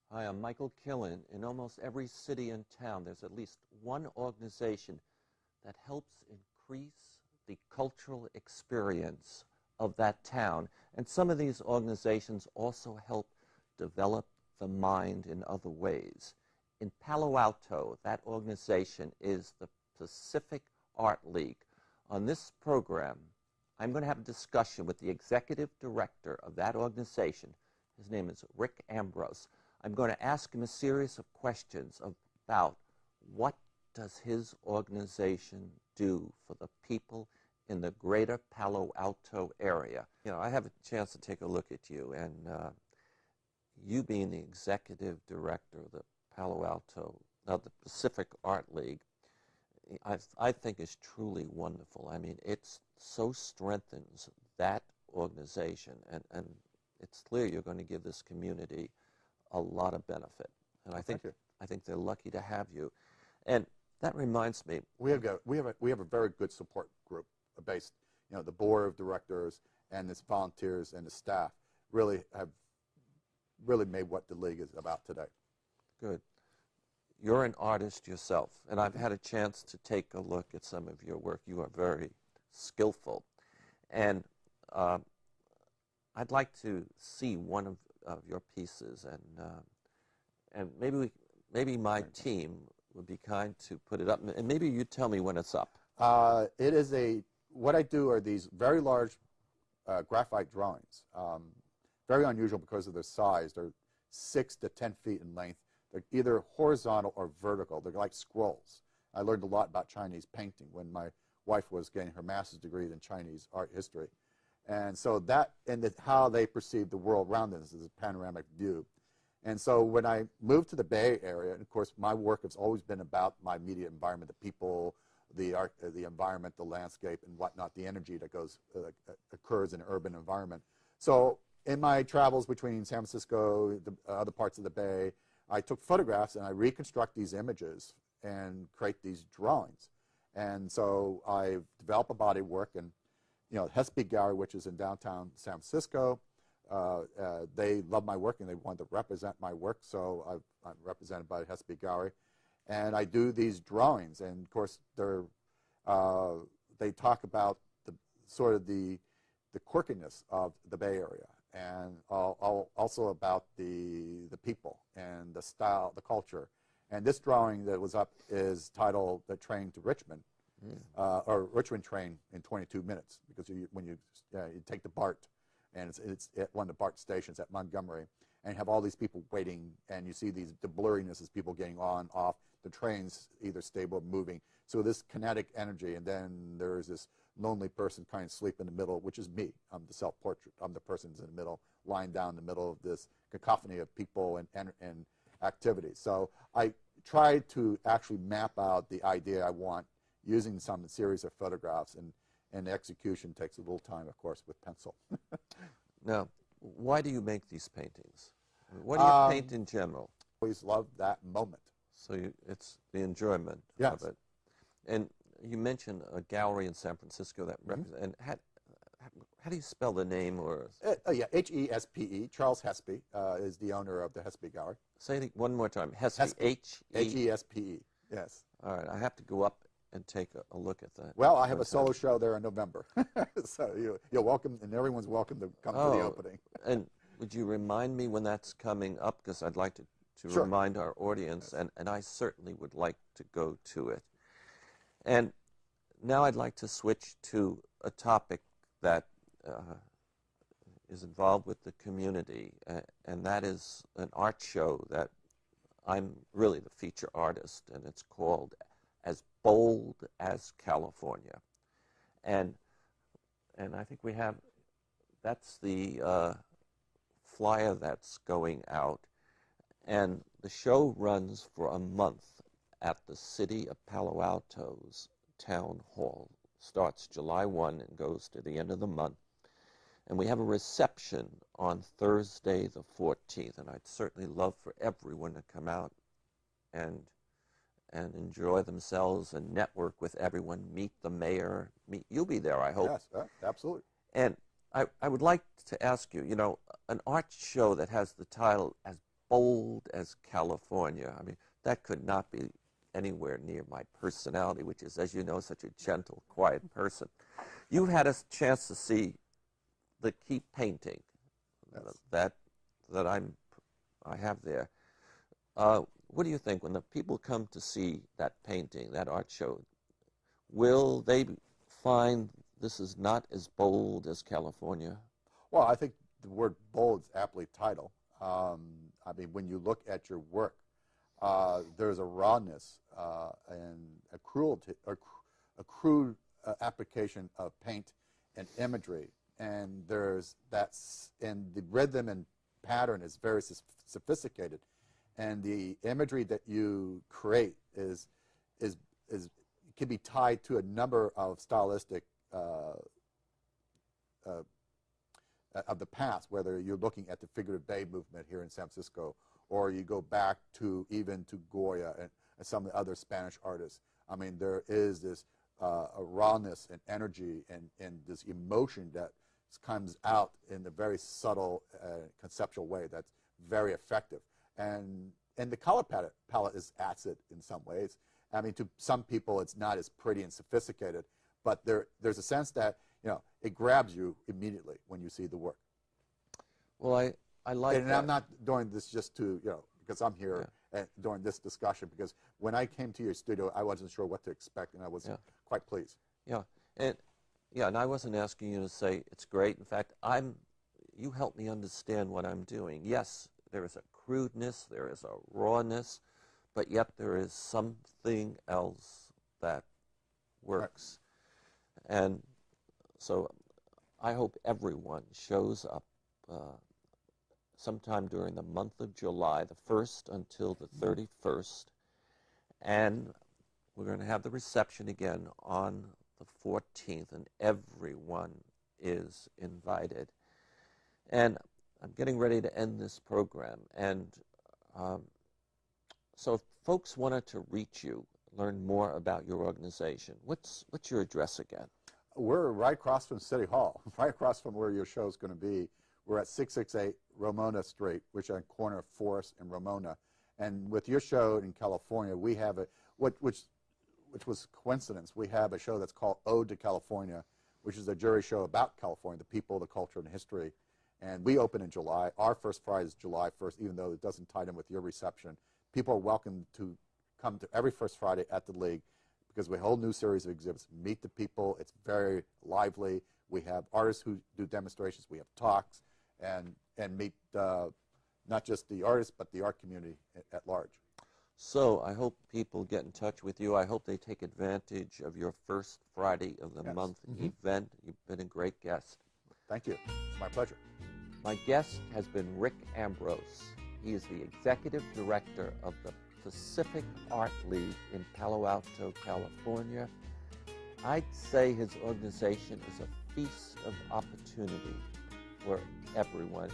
Hi, I'm Michael Killen. In almost every city and town, there's at least one organization that helps increase the cultural experience of that town. And some of these organizations also help develop the mind in other ways. In Palo Alto, that organization is the Pacific Art League. On this program, I'm going to have a discussion with the executive director of that organization. His name is Ric Ambrose. I'm going to ask him a series of questions about what does his organization do for the people in the greater Palo Alto area. You know, I have a chance to take a look at you, and you being the executive director of the Palo Alto, the Pacific Art League, I think is truly wonderful. I mean, it so strengthens that organization, and it's clear you're going to give this community a lot of benefit. And I think they're lucky to have you. And that reminds me, we have a very good support group based, the board of directors and its volunteers and the staff really have made what the league is about today. Good. You're an artist yourself, and I've had a chance to take a look at some of your work. You are very skillful. And I'd like to see one of your pieces, and maybe my team would be kind to put it up, and maybe you tell me when it's up. What I do are these very large graphite drawings, very unusual because of their size. They're 6 to 10 feet in length. They're either horizontal or vertical. They're like scrolls. I learned a lot about Chinese painting when my wife was getting her master's degree in Chinese art history. And so how they perceive the world around them is a panoramic view. And so when I moved to the Bay Area, and of course my work has always been about my immediate environment, the people, the art, the environment, the landscape, and whatnot, the energy that occurs in an urban environment. So in my travels between San Francisco, the other parts of the Bay, I took photographs and I reconstruct these images and create these drawings. And so I've developed a body of work, and Hespe Gallery, which is in downtown San Francisco, they love my work and they want to represent my work, so I'm represented by Hespe Gallery. And I do these drawings, and of course they talk about the quirkiness of the Bay Area, and also about the people and the style, the culture. And this drawing that was up is titled "The Train to Richmond," or Richmond Train in 22 minutes, because when you take the BART, and it's at one of the BART stations at Montgomery, and you have all these people waiting, and you see the blurriness as people getting on, off, the trains either stable or moving. So this kinetic energy, and then there's this lonely person kind of sleep in the middle, which is me. I'm the self-portrait. I'm the person in the middle, lying down in the middle of this cacophony of people and activities. So I tried to actually map out the idea I want using some series of photographs, and the execution takes a little time, of course, with pencil. Now, why do you make these paintings? What do you paint in general? I always loved that moment. So it's the enjoyment of it. And you mentioned a gallery in San Francisco that represents, and how do you spell the name? Or yeah, H-E-S-P-E. Charles Hespe is the owner of the Hespe Gallery. Say it one more time. Hespe. H-E-S-P-E. Yes. All right. I have to go up and take a look at that. Well, I have a solo show there in November, so you're welcome, and everyone's welcome to come to the opening. And would you remind me when that's coming up? Because I'd like to Sure. remind our audience, and I certainly would like to go to it. And now I'd like to switch to a topic that is involved with the community, and that is an art show that I'm really the feature artist, and it's called As Bold as California. And I think that's the flyer that's going out. And the show runs for a month at the City of Palo Alto's Town Hall. Starts July 1 and goes to the end of the month. And we have a reception on Thursday the 14th. And I'd certainly love for everyone to come out and enjoy themselves and network with everyone, meet the mayor. You'll be there, I hope. Yes, absolutely. And I would like to ask you, an art show that has the title As bold as California. I mean, that could not be anywhere near my personality, which is, as you know, such a gentle, quiet person. You've had a chance to see the key painting that I have there. What do you think when the people come to see that painting, that art show? Will they find this is not as bold as California? Well, I think the word bold is aptly titled. I mean, when you look at your work, there's a rawness and a cruelty, a crude application of paint and imagery, and and the rhythm and pattern is very sophisticated, and the imagery that you create can be tied to a number of stylistic of the past, whether you're looking at the figurative Bay movement here in San Francisco, or you go back to even to Goya and some of the other Spanish artists. I mean, there is this a rawness and energy and this emotion that comes out in a very subtle conceptual way that's very effective. And the color palette is acid in some ways. I mean, to some people it's not as pretty and sophisticated, but there's a sense that, you know, it grabs you immediately when you see the work. Well, I like and that. I'm not doing this just to, you know, because I'm here during this discussion, because when I came to your studio, I wasn't sure what to expect, and I was quite pleased. Yeah, and I wasn't asking you to say it's great. In fact, you helped me understand what I'm doing. Yes, there is a crudeness, there is a rawness, but yet there is something else that works. Right. And so I hope everyone shows up sometime during the month of July, the 1st until the 31st. And we're going to have the reception again on the 14th, and everyone is invited. And I'm getting ready to end this program. And so if folks wanted to reach you, learn more about your organization, what's your address again? We're right across from City Hall, right across from where your show is going to be. We're at 668 Ramona Street, which is on the corner of Forest and Ramona. And with your show in California, we have which was coincidence, we have a show that's called Ode to California, which is a jury show about California, the people, the culture, and the history. And we open in July. Our first Friday is July 1st, even though it doesn't tie in with your reception. People are welcome to come to every first Friday at the League, because we have a whole new series of exhibits. Meet the people. It's very lively. We have artists who do demonstrations. We have talks, and meet not just the artists, but the art community at large. So I hope people get in touch with you. I hope they take advantage of your first Friday of the month event. You've been a great guest. Thank you. It's my pleasure. My guest has been Ric Ambrose. He is the executive director of the Pacific Art League in Palo Alto, California. I'd say his organization is a feast of opportunity for everyone